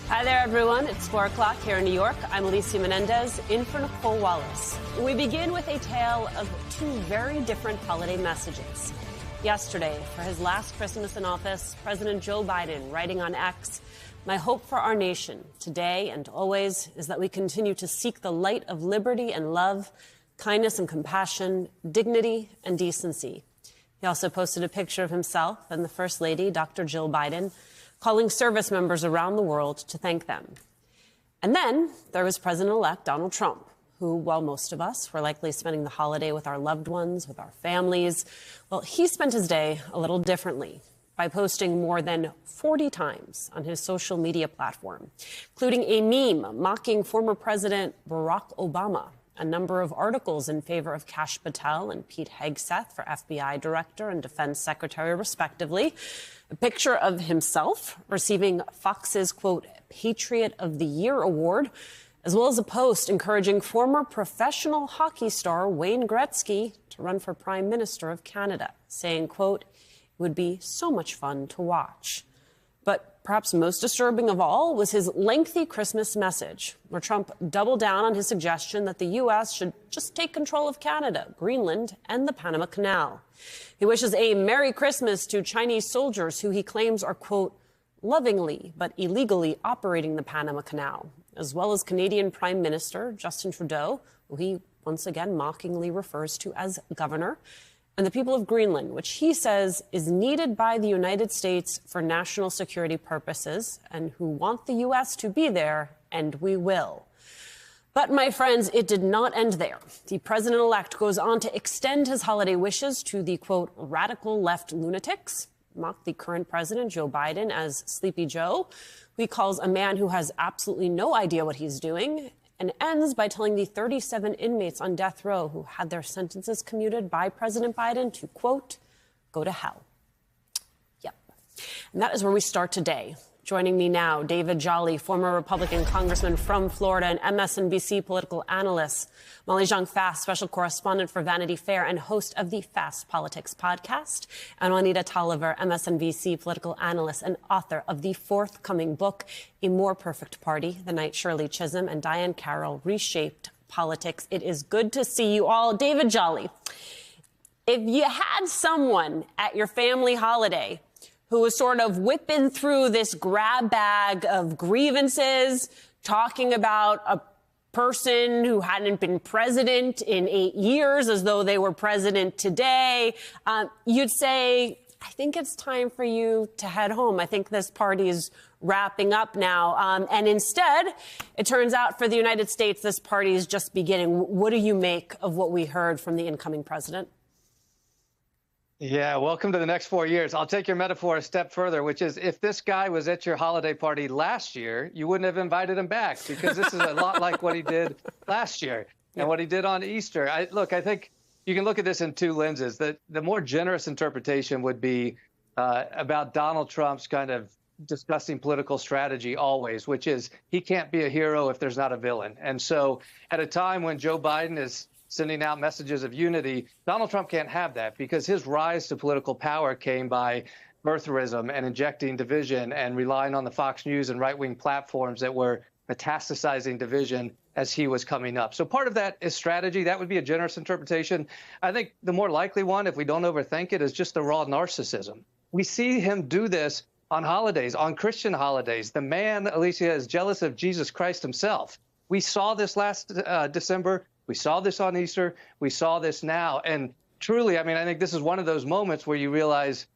Hi there, everyone. It's 4 o'clock here in New York. I'm Alicia Menendez, in for Nicole Wallace. We begin with a tale of two very different holiday messages. Yesterday, for his last Christmas in office, President Joe Biden, writing on X, "My hope for our nation today and always is that we continue to seek the light of liberty and love, kindness and compassion, dignity and decency." He also posted a picture of himself and the First Lady, Dr. Jill Biden, calling service members around the world to thank them. And then there was President-elect Donald Trump, who, while most of us were likely spending the holiday with our loved ones, with our families, well, he spent his day a little differently by posting more than 40 times on his social media platform, including a meme mocking former President Barack Obama, a number of articles in favor of Kash Patel and Pete Hegseth for FBI Director and Defense Secretary, respectively, a picture of himself receiving Fox's, quote, Patriot of the Year award, as well as a post encouraging former professional hockey star Wayne Gretzky to run for Prime Minister of Canada, saying, quote, "It would be so much fun to watch." But perhaps most disturbing of all was his lengthy Christmas message, where Trump doubled down on his suggestion that the U.S. should just take control of Canada, Greenland, and the Panama Canal. He wishes a Merry Christmas to Chinese soldiers who he claims are, quote, lovingly but illegally operating the Panama Canal, as well as Canadian Prime Minister Justin Trudeau, who he once again mockingly refers to as governor, and the people of Greenland, which he says is needed by the United States for national security purposes, and who want the U.S. to be there, and we will. But, my friends, it did not end there. The president-elect goes on to extend his holiday wishes to the, quote, radical left lunatics, mocked the current president, Joe Biden, as Sleepy Joe, who he calls a man who has absolutely no idea what he's doing, and ends by telling the 37 inmates on death row who had their sentences commuted by President Biden to, quote, go to hell. Yep. And that is where we start today. Joining me now, David Jolly, former Republican congressman from Florida and MSNBC political analyst, Molly Jong-Fast, special correspondent for Vanity Fair and host of the Fast Politics podcast, and Juanita Tolliver, MSNBC political analyst and author of the forthcoming book, A More Perfect Party, The Night Shirley Chisholm and Diane Carroll Reshaped Politics. It is good to see you all. David Jolly, if you had someone at your family holiday who was sort of whipping through this grab bag of grievances, talking about a person who hadn't been president in 8 years as though they were president today, you'd say, I think it's time for you to head home. I think this party is wrapping up now. And instead, it turns out for the United States, this party is just beginning. What do you make of what we heard from the incoming president? Yeah, welcome to the next 4 years. I'll take your metaphor a step further, which is if this guy was at your holiday party last year, you wouldn't have invited him back, because this is a lot like what he did last year and what he did on Easter. I think you can look at this in two lenses. The more generous interpretation would be about Donald Trump's kind of disgusting political strategy always, which is he can't be a hero if there's not a villain. And so at a time when Joe Biden is sending out messages of unity, Donald Trump can't have that, because his rise to political power came by birtherism and injecting division and relying on the Fox News and right-wing platforms that were metastasizing division as he was coming up. So part of that is strategy. That would be a generous interpretation. I think the more likely one, if we don't overthink it, is just the raw narcissism. We see him do this on holidays, on Christian holidays. The man, Alicia, is jealous of Jesus Christ himself. We saw this last December. We saw this on Easter. We saw this now. And truly, I mean, I think this is one of those moments where you realize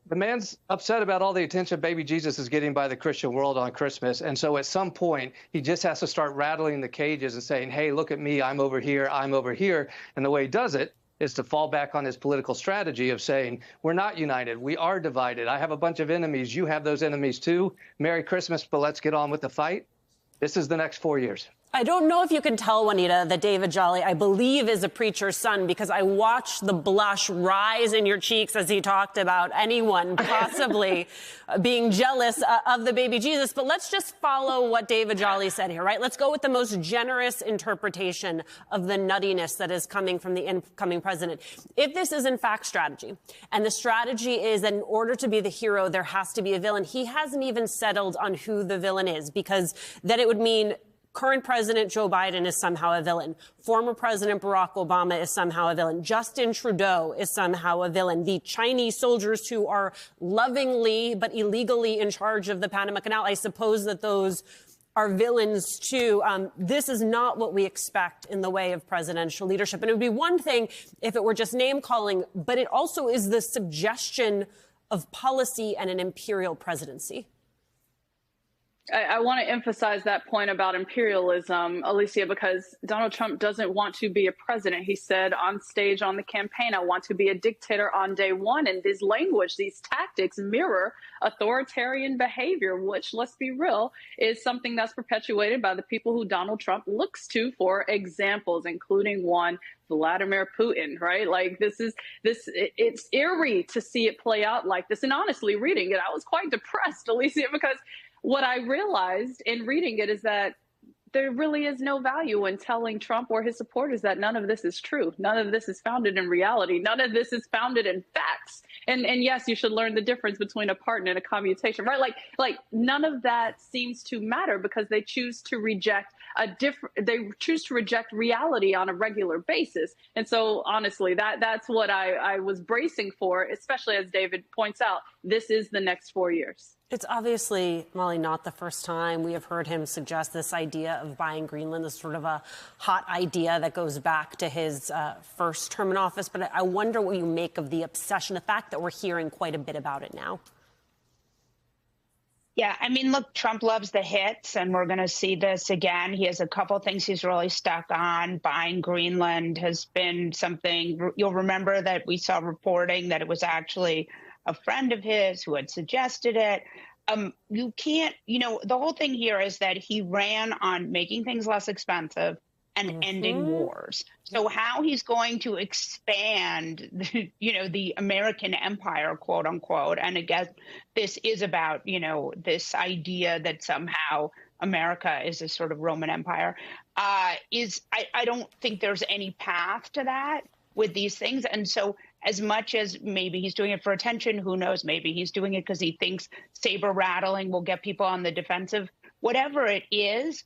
the man's upset about all the attention baby Jesus is getting by the Christian world on Christmas. And so at some point, he just has to start rattling the cages and saying, hey, look at me. I'm over here. I'm over here. And the way he does it is to fall back on his political strategy of saying, we're not united. We are divided. I have a bunch of enemies. You have those enemies, too. Merry Christmas, but let's get on with the fight. This is the next 4 years. I don't know if you can tell, Juanita, that David Jolly, I believe, is a preacher's son, because I watched the blush rise in your cheeks as he talked about anyone possibly being jealous of the baby Jesus. But let's just follow what David Jolly said here, right? Let's go with the most generous interpretation of the nuttiness that is coming from the incoming president. If this is, in fact, strategy, and the strategy is that in order to be the hero, there has to be a villain, he hasn't even settled on who the villain is, because then it would mean current President Joe Biden is somehow a villain. Former President Barack Obama is somehow a villain. Justin Trudeau is somehow a villain. The Chinese soldiers who are lovingly but illegally in charge of the Panama Canal, I suppose that those are villains too. This is not what we expect in the way of presidential leadership. And it would be one thing if it were just name calling, but it also is the suggestion of policy and an imperial presidency. I want to emphasize that point about imperialism, Alicia, because Donald Trump doesn't want to be a president. He said on stage on the campaign, I want to be a dictator on day one. And this language, these tactics mirror authoritarian behavior, which, let's be real, is something that's perpetuated by the people who Donald Trump looks to for examples, including one, Vladimir Putin, right? Like it's eerie to see it play out like this. And honestly, reading it, I was quite depressed, Alicia, because what I realized in reading it is that there really is no value in telling Trump or his supporters that none of this is true. None of this is founded in reality. None of this is founded in facts. And yes, you should learn the difference between a pardon and a commutation, right? Like none of that seems to matter because they choose to reject reality on a regular basis. And so honestly, that's what I was bracing for, especially as David points out, this is the next 4 years. It's obviously, Molly, not the first time we have heard him suggest this idea of buying Greenland, this sort of a hot idea that goes back to his first term in office. But I wonder what you make of the obsession, the fact that we're hearing quite a bit about it now. Yeah, I mean, look, Trump loves the hits, and we're going to see this again. He has a couple things he's really stuck on. Buying Greenland has been something. You'll remember that we saw reporting that it was actually a friend of his who had suggested it. You can't, the whole thing here is that he ran on making things less expensive and ending wars. So how he's going to expand, the American empire, quote unquote, and again, this is about, this idea that somehow America is a sort of Roman Empire, I don't think there's any path to that with these things. And so as much as maybe he's doing it for attention, who knows, maybe he's doing it because he thinks saber rattling will get people on the defensive. Whatever it is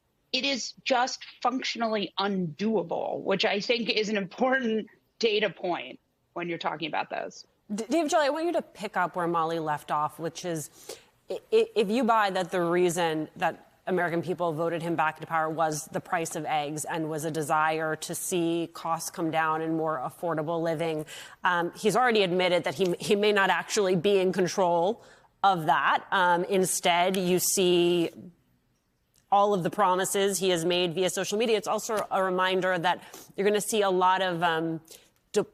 just functionally undoable, which I think is an important data point when you're talking about those. David Jolly, I want you to pick up where Molly left off, which is if you buy that the reason that American people voted him back into power was the price of eggs and was a desire to see costs come down and more affordable living. He's already admitted that he may not actually be in control of that. Instead, you see all of the promises he has made via social media. It's also a reminder that you're going to see a lot of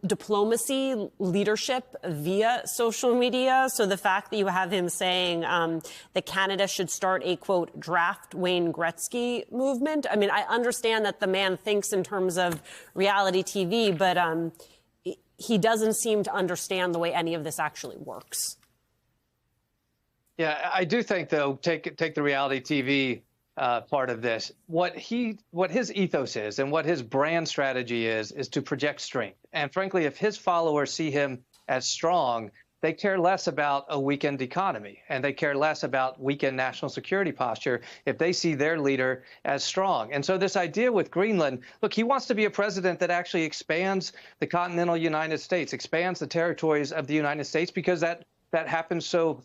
diplomacy, leadership via social media. So the fact that you have him saying that Canada should start a, quote, draft Wayne Gretzky movement. I mean, I understand that the man thinks in terms of reality TV, but he doesn't seem to understand the way any of this actually works. Yeah, I do think, though, take the reality TV part of this. What his ethos is and what his brand strategy is to project strength. And frankly, if his followers see him as strong, they care less about a weakened economy and they care less about weakened national security posture if they see their leader as strong. And so this idea with Greenland, look, he wants to be a president that actually expands the continental United States, expands the territories of the United States, because that happens so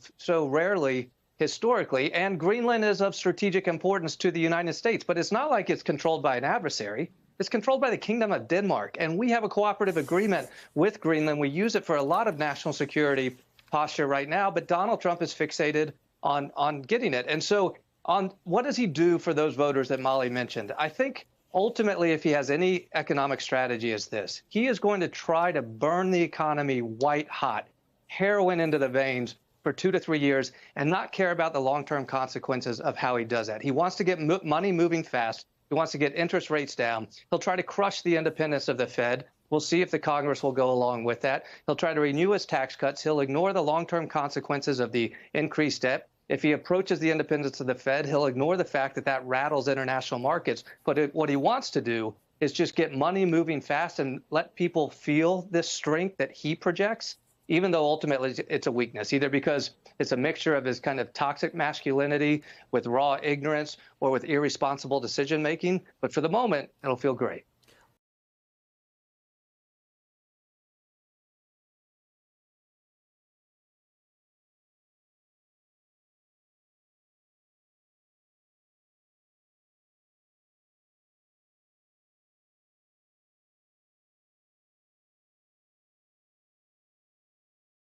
rarely historically, and Greenland is of strategic importance to the United States, but it's not like it's controlled by an adversary. It's controlled by the Kingdom of Denmark, and we have a cooperative agreement with Greenland. We use it for a lot of national security posture right now, but Donald Trump is fixated on getting it. And so what does he do for those voters that Molly mentioned? I think ultimately, if he has any economic strategy, is this. He is going to try to burn the economy white hot, heroin into the veins for 2 to 3 years and not care about the long-term consequences of how he does that. He wants to get money moving fast. He wants to get interest rates down. He'll try to crush the independence of the Fed. We'll see if the Congress will go along with that. He'll try to renew his tax cuts. He'll ignore the long-term consequences of the increased debt. If he approaches the independence of the Fed, he'll ignore the fact that that rattles international markets. But what he wants to do is just get money moving fast and let people feel this strength that he projects, even though ultimately it's a weakness, either because it's a mixture of his kind of toxic masculinity with raw ignorance or with irresponsible decision making. But for the moment, it'll feel great.